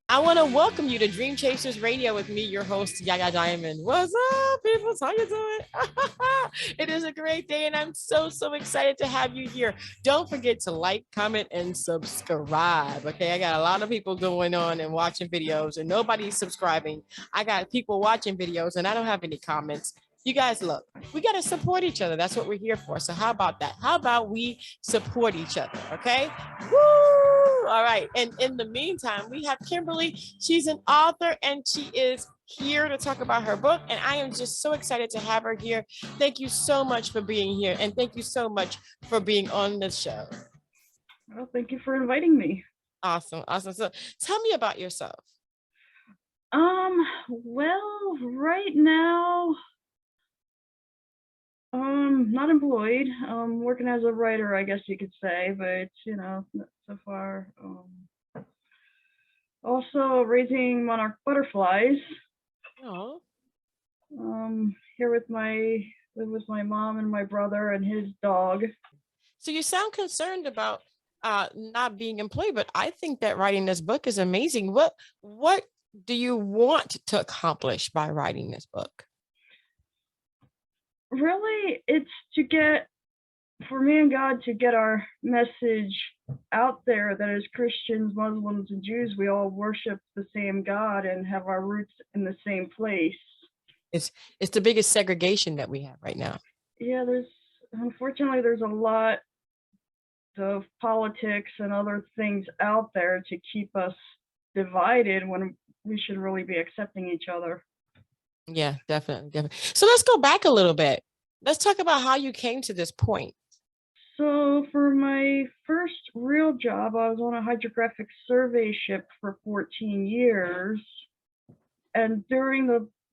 I want to welcome you to Dream Chasers Radio with me, your host, Yahya Diamond. What's up, people? How you doing? It is a great day, and I'm so excited to have you here. Don't forget to like, comment, and subscribe. Okay, I got a lot of people going on and watching videos, and nobody's subscribing. I got people watching videos, and I don't have any comments. You guys, look, we got to support each other. That's what we're here for. So how about that? How about we support each other? Okay. Woo! All right. And in the meantime, we have Kimberly. She's an author and she is here to talk about her book. And I am just so excited to have her here. Thank you so much for being here. And thank you so much for being on the show. Well, thank you for inviting me. Awesome. So tell me about yourself. Well, right now, not employed. Working as a writer, I guess you could say, but not so far. Also raising monarch butterflies. Oh. Here with my mom and my brother and his dog. So you sound concerned about not being employed, but I think that writing this book is amazing. What do you want to accomplish by writing this book? Really, it's for me and God to get our message out there that as Christians, Muslims, and Jews, we all worship the same God and have our roots in the same place. It's the biggest segregation that we have right now. Yeah, unfortunately there's a lot of politics and other things out there to keep us divided when we should really be accepting each other. Yeah, definitely. So let's go back a little bit. Let's talk about how you came to this point. So for my first real job, I was on a hydrographic survey ship for 14 years. And during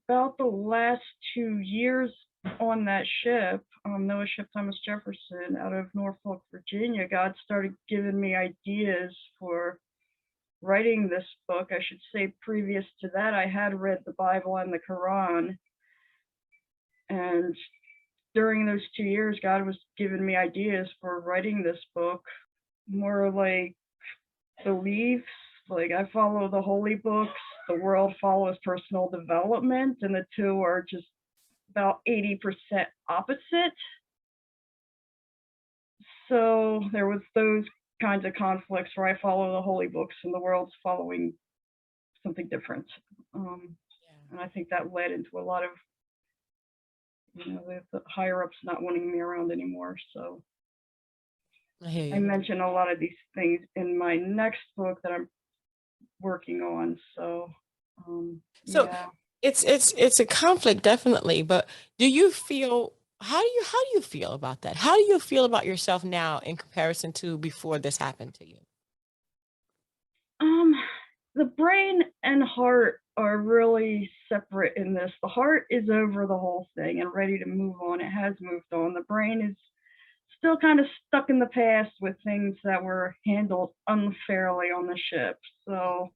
about the last 2 years on that ship, Noah Ship Thomas Jefferson out of Norfolk, Virginia, God started giving me ideas for writing this book. I should say previous to that, I had read the Bible and the Qur'an. And during those 2 years, God was giving me ideas for writing this book, more like beliefs. Like I follow the holy books, the world follows personal development, and the two are just about 80% opposite. So there was those kinds of conflicts where I follow the holy books and the world's following something different. And I think that led into a lot of, the higher ups not wanting me around anymore. So I mention a lot of these things in my next book that I'm working on. So yeah. It's a conflict, definitely. But do you feel, how do you feel about that? How do you feel about yourself now in comparison to before this happened to you? The brain and heart are really separate in this. The heart is over the whole thing and ready to move on. It has moved on. The brain is still kind of stuck in the past with things that were handled unfairly on the ship. So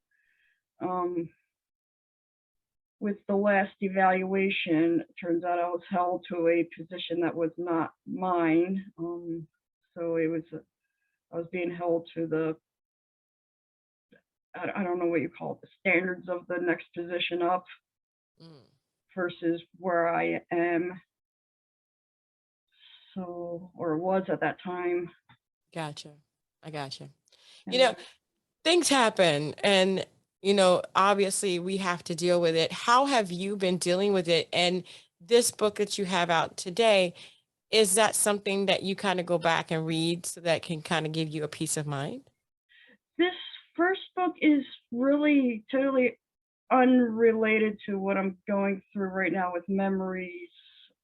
with the last evaluation, it turns out I was held to a position that was not mine. So I was being held to I don't know what you call it, the standards of the next position up versus where I am. So, or was at that time. Gotcha. I gotcha. Yeah. Things happen and, obviously we have to deal with it. How have you been dealing with it? And this book that you have out today, is that something that you kind of go back and read so that can kind of give you a peace of mind? This first book is really totally unrelated to what I'm going through right now with memories.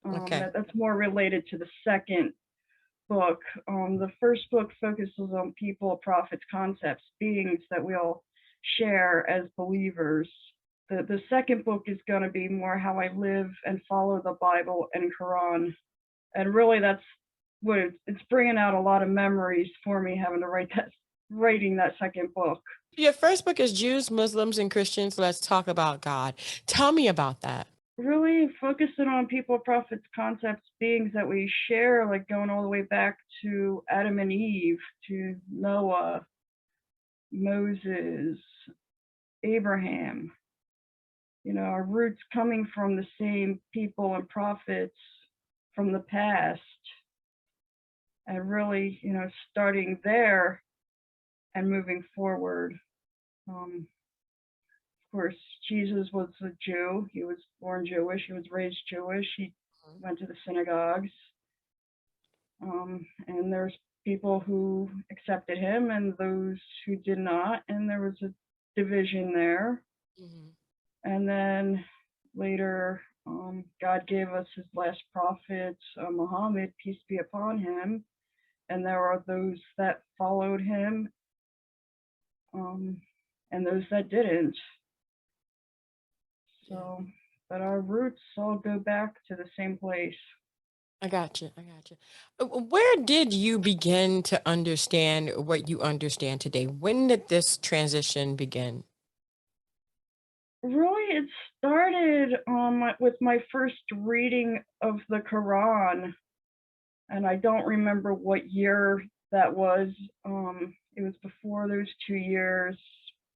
Okay. That's more related to the second book. The first book focuses on people, prophets, concepts, beings that we all share as believers. The second book is going to be more how I live and follow the Bible and Quran. And really that's what it's bringing out a lot of memories for me having to writing that second book. Your first book is Jews, Muslims, and Christians. Let's talk about God. Tell me about that. really focusing on people, prophets, concepts, beings that we share, like going all the way back to Adam and Eve, to Noah, Moses, Abraham. Our roots coming from the same people and prophets from the past, and really, starting there and moving forward. Of course, Jesus was a Jew. He was born Jewish. He was raised Jewish. He went to the synagogues. And there's people who accepted him and those who did not. And there was a division there. Mm-hmm. And then later, God gave us his last prophet, Muhammad, peace be upon him. And there are those that followed him, and those that didn't. So, but our roots all go back to the same place. I got you. I got you. Where did you begin to understand what you understand today? When did this transition begin? Really, it started with my first reading of the Quran, and I don't remember what year that was. It was before those 2 years,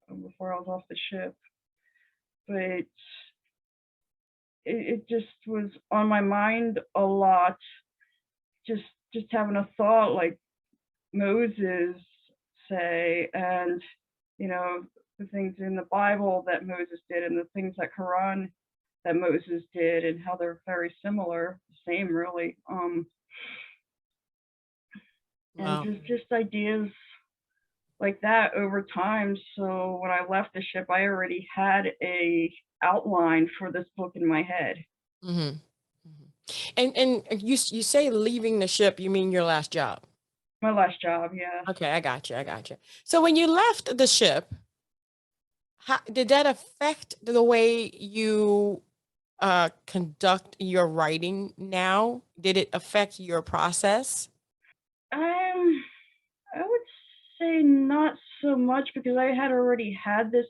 before I was off the ship. But it just was on my mind a lot. Just having a thought like Moses say, and the things in the Bible that Moses did, and the things that Quran that Moses did, and how they're very similar, same really. Wow. And just ideas like that over time. So when I left the ship, I already had a outline for this book in my head. Mm-hmm. Mm-hmm. And you say leaving the ship, you mean your last job? My last job, yeah. Okay, I got you. I got you. So when you left the ship, how did that affect the way you conduct your writing now? Did it affect your process? I would say not so much, because I had already had this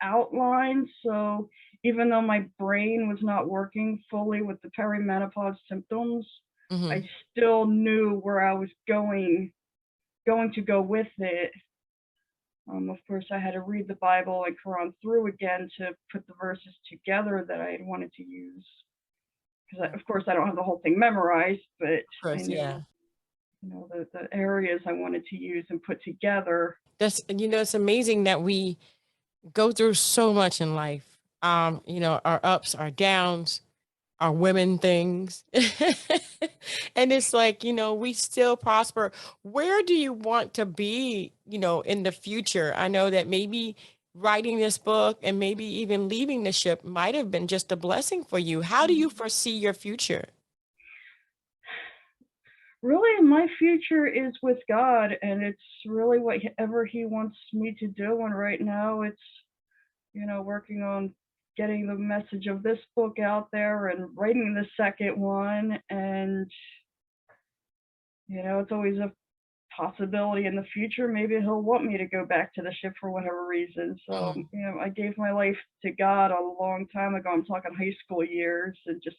outline. So even though my brain was not working fully with the perimenopause symptoms, Mm-hmm. I still knew where I was going to go with it. Of course, I had to read the Bible and Quran through again to put the verses together that I had wanted to use. Because, of course, I don't have the whole thing memorized, but Of course, I knew, yeah. the areas I wanted to use and put together. That's, it's amazing that we go through so much in life. Our ups, our downs, our women things. And it's like, we still prosper. Where do you want to be, in the future? I know that maybe writing this book and maybe even leaving the ship might have been just a blessing for you. How do you foresee your future? Really, my future is with God, and it's really whatever he wants me to do. And right now it's, working on getting the message of this book out there and writing the second one. And it's always a possibility in the future. Maybe he'll want me to go back to the ship for whatever reason. So, I gave my life to God a long time ago. I'm talking high school years, and just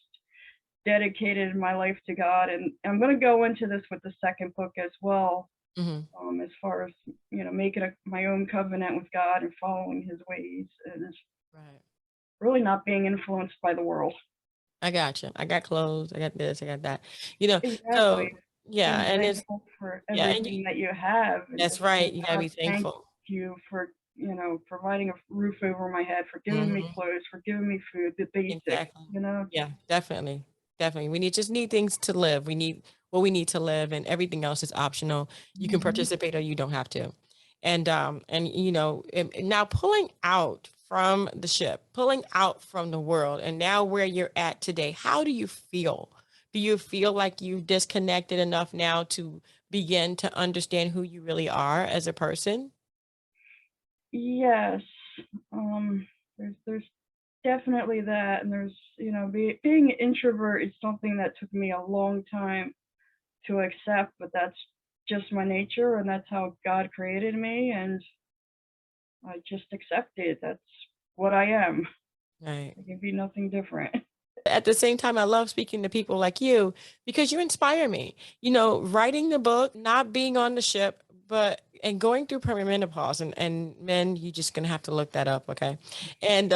dedicated my life to God. And I'm going to go into this with the second book as well. As far as making my own covenant with God and following his ways, and Right. really not being influenced by the world. I got you. I got clothes. I got this. I got that. You know, so Exactly. yeah, Being and it's thankful for yeah, and you, everything that you have, and that's just saying, right. You gotta God, be thank thankful. you for providing a roof over my head, for giving me Mhm. clothes, for giving me food, the basics. Exactly. Just Yeah, definitely. Definitely. We just need things to live. We need what we need to live, and everything else is optional. You can participate or you don't have to. And now pulling out from the ship, pulling out from the world, and now where you're at today, how do you feel? Do you feel like you've disconnected enough now to begin to understand who you really are as a person? yes. There's definitely that, and there's being an introvert is something that took me a long time to accept, but that's just my nature, and that's how God created me, and I just accept it. That's what I am. Right. I can be nothing different. At the same time, I love speaking to people like you because you inspire me. You know, writing the book, not being on the ship, and going through perimenopause, and men, you're just gonna have to look that up, okay? And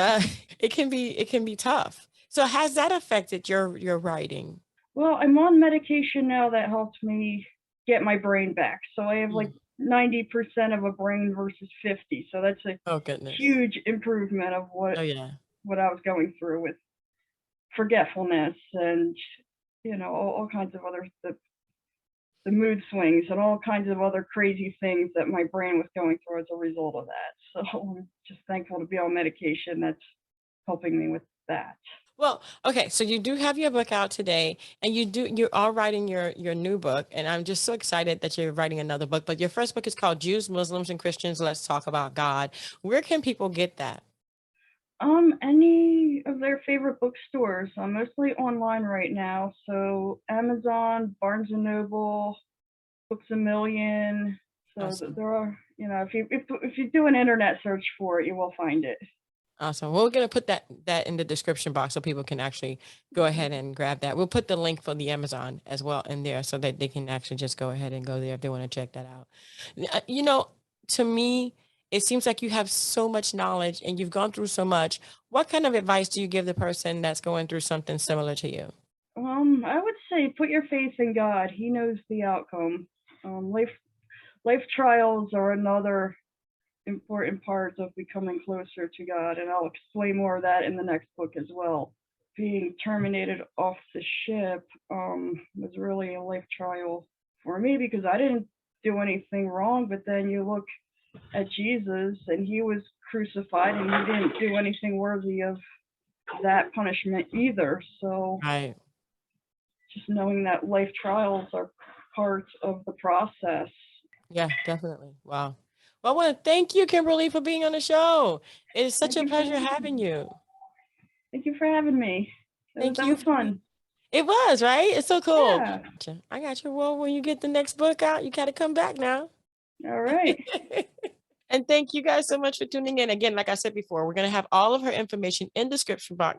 it can be tough. So has that affected your writing? Well, I'm on medication now that helps me get my brain back. So I have like 90% of a brain versus 50. So that's a Oh goodness. huge improvement of Oh yeah. what I was going through with forgetfulness and all kinds of other the mood swings and all kinds of other crazy things that my brain was going through as a result of that. So I'm just thankful to be on medication that's helping me with that. Well, okay, so you do have your book out today, and you are writing your new book, and I'm just so excited that you're writing another book. But your first book is called Jews, Muslims, and Christians. Let's talk about God. Where can people get that? Any of their favorite bookstores. I'm mostly online right now, so Amazon, Barnes and Noble, Books a Million. So Awesome. there are, if you do an internet search for it, you will find it. Awesome. We're gonna put that in the description box so people can actually go ahead and grab that. We'll put the link for the Amazon as well in there so that they can actually just go ahead and go there if they want to check that out. You know, to me, it seems like you have so much knowledge and you've gone through so much. What kind of advice do you give the person that's going through something similar to you? I would say put your faith in God. He knows the outcome. Life trials are another important part of becoming closer to God, and I'll explain more of that in the next book as well. Being terminated off the ship was really a life trial for me because I didn't do anything wrong, but then you look at Jesus and he was crucified and he didn't do anything worthy of that punishment either. So Right. just knowing that life trials are part of the process. Yeah, definitely. Wow. Well, I want to thank you, Kimberly, for being on the show. It is such Thank a you for pleasure having you. thank you for having me. Thank That you was for fun. it was, right? It's so cool. Yeah. I got you. Well, when you get the next book out, you got to come back now. All right. And thank you guys so much for tuning in. Again, like I said before, we're going to have all of her information in description box.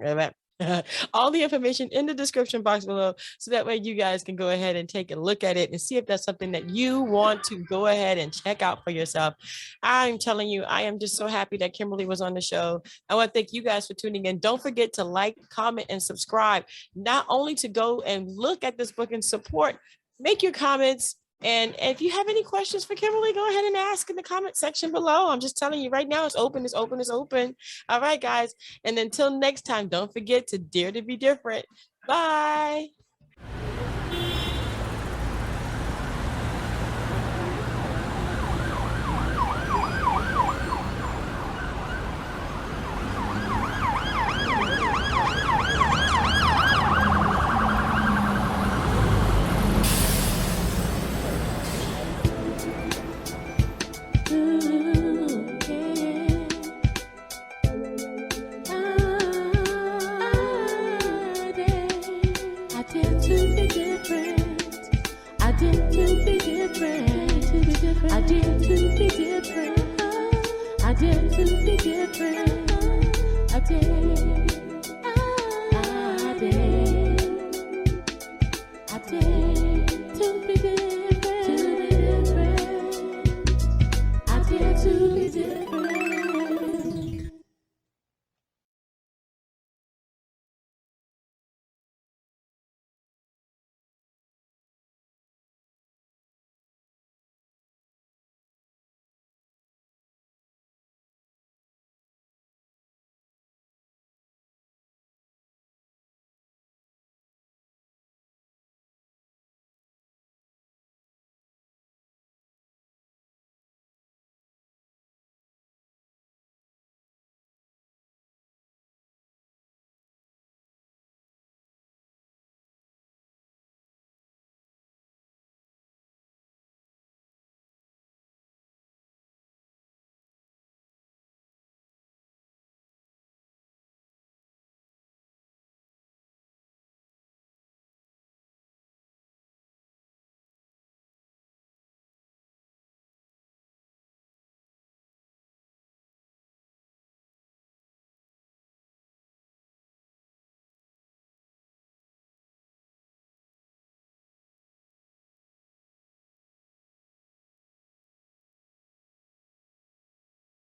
All the information in the description box below. So that way you guys can go ahead and take a look at it and see if that's something that you want to go ahead and check out for yourself. I'm telling you, I am just so happy that Kimberly was on the show. I want to thank you guys for tuning in. Don't forget to like, comment, and subscribe, not only to go and look at this book and support, make your comments. And if you have any questions for Kimberly, go ahead and ask in the comment section below. I'm just telling you right now, it's open, it's open, it's open. All right, guys. And until next time, don't forget to dare to be different. Bye.